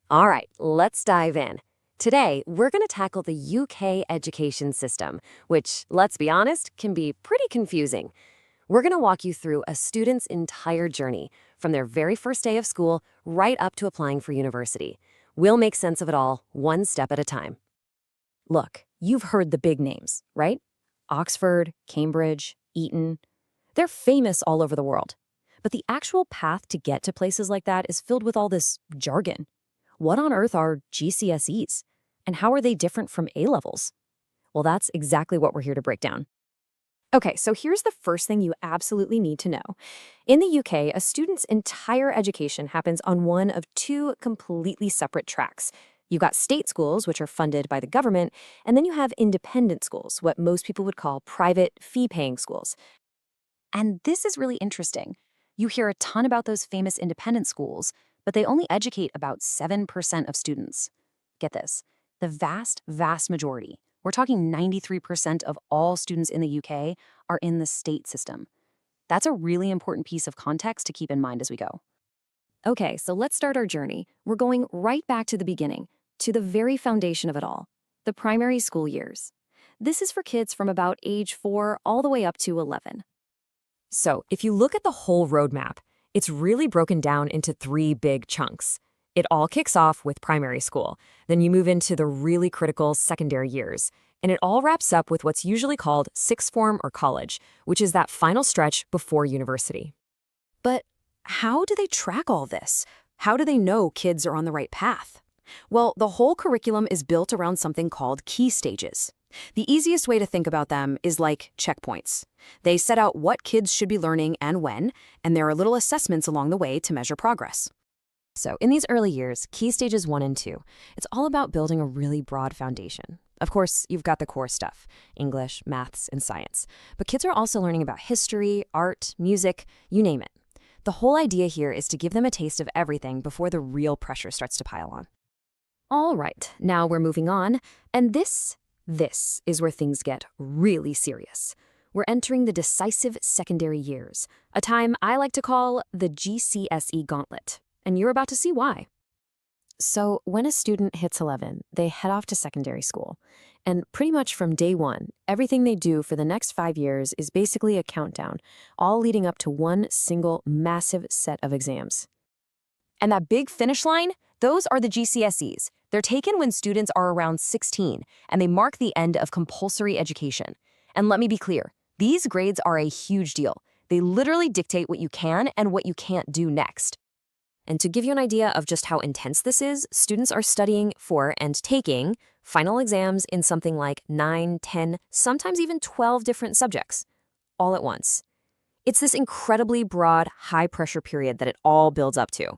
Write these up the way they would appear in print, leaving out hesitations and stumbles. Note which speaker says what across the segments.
Speaker 1: All right, let's dive in. Today, we're going to tackle the UK education system, which, let's be honest, can be pretty confusing. We're going to walk you through a student's entire journey, from their very first day of school right up to applying for university. We'll make sense of it all, one step at a time.
Speaker 2: Look, you've heard the big names, right? Oxford, Cambridge, Eton. They're famous all over the world. But the actual path to get to places like that is filled with all this jargon. What on earth are GCSEs? And how are they different from A-levels? Well, that's exactly what we're here to break down. Okay, so here's the first thing you absolutely need to know. In the UK, a student's entire education happens on one of two completely separate tracks. You've got state schools, which are funded by the government, and then you have independent schools, what most people would call private, fee-paying schools. And this is really interesting. You hear a ton about those famous independent schools, but they only educate about 7% of students. Get this, the vast, vast majority, we're talking 93% of all students in the UK, are in the state system. That's a really important piece of context to keep in mind as we go. Okay, so let's start our journey. We're going right back to the beginning, to the very foundation of it all, the primary school years. This is for kids from about age 4 all the way up to 11.
Speaker 1: So, if you look at the whole roadmap, it's really broken down into 3 big chunks. It all kicks off with primary school. Then you move into the really critical secondary years. And it all wraps up with what's usually called sixth form or college, which is that final stretch before university.
Speaker 2: But how do they track all this? How do they know kids are on the right path? Well, the whole curriculum is built around something called key stages. The easiest way to think about them is like checkpoints. They set out what kids should be learning and when, and there are little assessments along the way to measure progress.
Speaker 1: So in these early years, key stages 1 and 2, it's all about building a really broad foundation. Of course, you've got the core stuff, English, maths, and science. But kids are also learning about history, art, music, you name it. The whole idea here is to give them a taste of everything before the real pressure starts to pile on. All right, now we're moving on, and this is where things get really serious. We're entering the decisive secondary years, a time I like to call the GCSE gauntlet, and you're about to see why. So when a student hits 11, they head off to secondary school, and pretty much from day one, everything they do for the next 5 years is basically a countdown, all leading up to one single massive set of exams.
Speaker 2: And that big finish line, those are the GCSEs. They're taken when students are around 16, and they mark the end of compulsory education. And let me be clear, these grades are a huge deal. They literally dictate what you can and what you can't do next.
Speaker 1: And to give you an idea of just how intense this is, students are studying for and taking final exams in something like 9, 10, sometimes even 12 different subjects, all at once. It's this incredibly broad, high-pressure period that it all builds up to.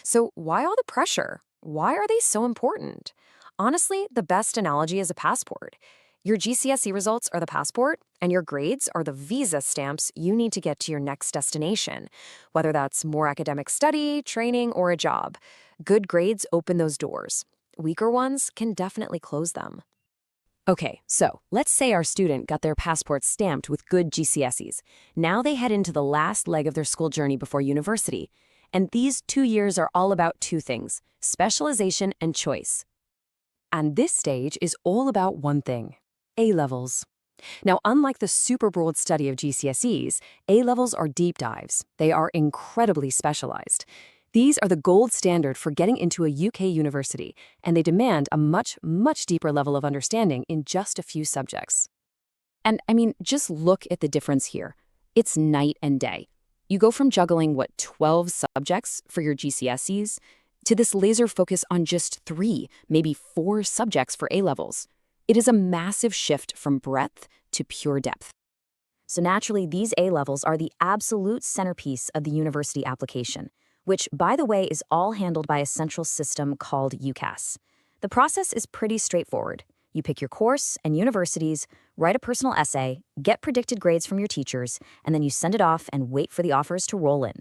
Speaker 2: So why all the pressure? Why are they so important? Honestly, the best analogy is a passport. Your GCSE results are the passport, and your grades are the visa stamps you need to get to your next destination, whether that's more academic study, training, or a job. Good grades open those doors. Weaker ones can definitely close them.
Speaker 1: Okay, so let's say our student got their passport stamped with good GCSEs. Now they head into the last leg of their school journey before university. And these 2 years are all about 2 things, specialization and choice. And this stage is all about one thing, A-levels. Now, unlike the super broad study of GCSEs, A-levels are deep dives. They are incredibly specialized. These are the gold standard for getting into a UK university, and they demand a much, much deeper level of understanding in just a few subjects. And I mean, just look at the difference here. It's night and day. You go from juggling, 12 subjects for your GCSEs to this laser focus on just 3, maybe 4 subjects for A-levels. It is a massive shift from breadth to pure depth. So naturally, these A-levels are the absolute centerpiece of the university application, which, by the way, is all handled by a central system called UCAS. The process is pretty straightforward. You pick your course and universities, write a personal essay, get predicted grades from your teachers, and then you send it off and wait for the offers to roll in.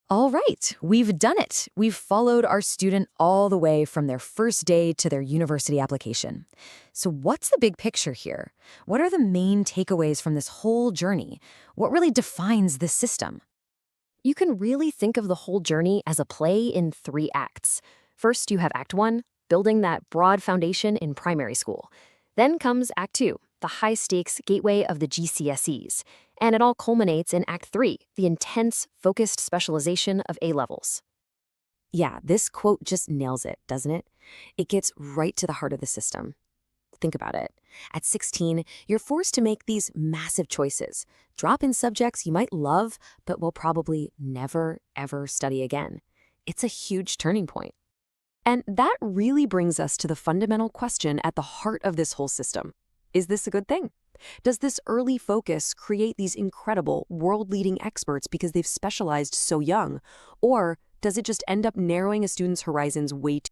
Speaker 1: All right, we've done it. We've followed our student all the way from their first day to their university application. So what's the big picture here? What are the main takeaways from this whole journey? What really defines this system? You can really think of the whole journey as a play in 3 acts.
Speaker 2: First, you have Act 1, building that broad foundation in primary school. Then comes Act 2, the high-stakes gateway of the GCSEs. And it all culminates in Act 3, the intense, focused specialization of A-levels.
Speaker 1: Yeah, this quote just nails it, doesn't it? It gets right to the heart of the system. Think about it. At 16, you're forced to make these massive choices. Drop in subjects you might love, but will probably never, ever study again. It's a huge turning point. And that really brings us to the fundamental question at the heart of this whole system. Is this a good thing? Does this early focus create these incredible, world-leading experts because they've specialized so young? Or does it just end up narrowing a student's horizons way